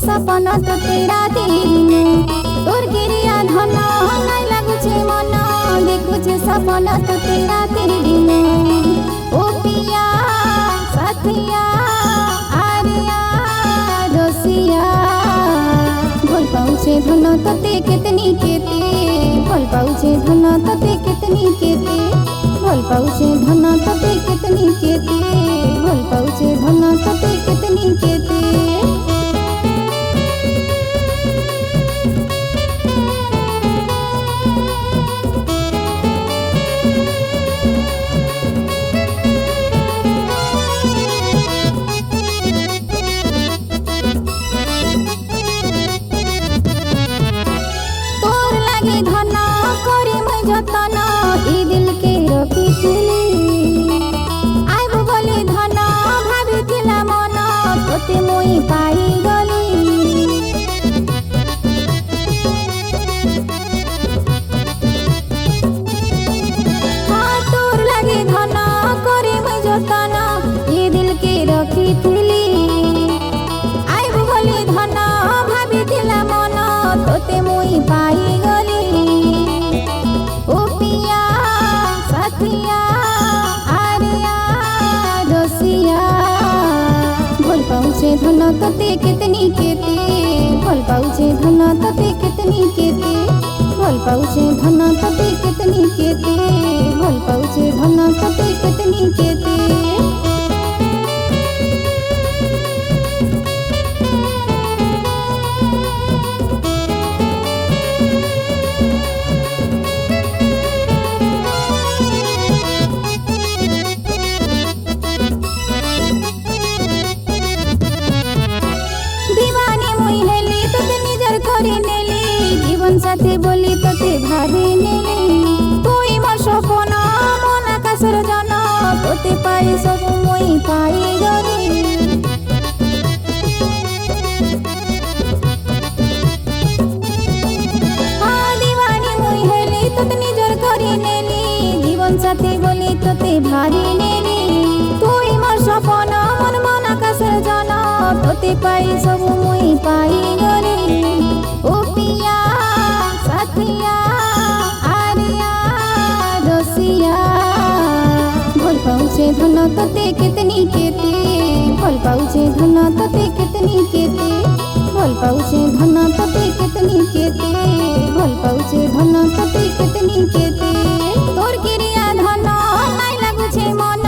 सपन तो तेरा दिन तोर गिरिया धन नहीं लगुचे मन देखुचे सपन तो तेरा दिन ओ पिया साथिया आरिया रसिया भोल पाउछे धन तते कितनी केते भोल पाउछे धन तते कितनी केते भोल पाउछे धन तते कितनी केते भोल पाउछे धन तते कितनी केते। धन करी मैं जतन ई दिल के रखिथिली आइबो बोली धन भाबिथिला मन तोते मुई पाई गली हाँ तोर लागे धन करी मैं जतन ई दिल के रखिथिली आइबो बोली धन भाबिथिला मन तोते मुई पाई गली पाउछे धन तते कितनी केते भोल पाउछे धन तते कितनी केते भोल पाउछे धन तते कितनी केते भोल पाउछे धन तते कितनी केते। जीवन साथी बोली तोते भारी नेली तुई मोर सपन मन आकाशर जन तोते पाई सब मुई पाई गली हाँ दीवानी मुई हेली तोते निजर करी नेली जीवन साथी बोली तोते भारी नेली तुई मोर सपन मन आकाशर जन तोते पाई सब मुई पाई गली ओ पिया साथिया आरिया रसिया भोल पाउछे धन तते कितनी केते भोल पाउछे धन तते कितनी केते भोल पाउछे धन तते कितनी केते भोल पाउछे धन तते कितनी केते तोर गिरिया धन नहीं लगुछे मन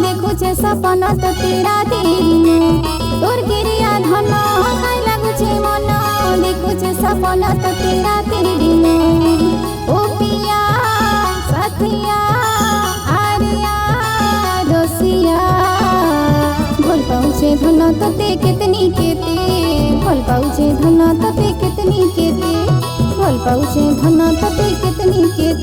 देखुछे सपन तो तेरा दिन तोर गिरिया धन नहीं लगुछे मन देखुछे सपन तो तेरा दिन ओ पिया साथिया आरिया रसिया भोल पाउछे धन तते कितनी केते भोल पाउछे धन तते कितनी केते भोल पाउछे धन तते कितनी केते।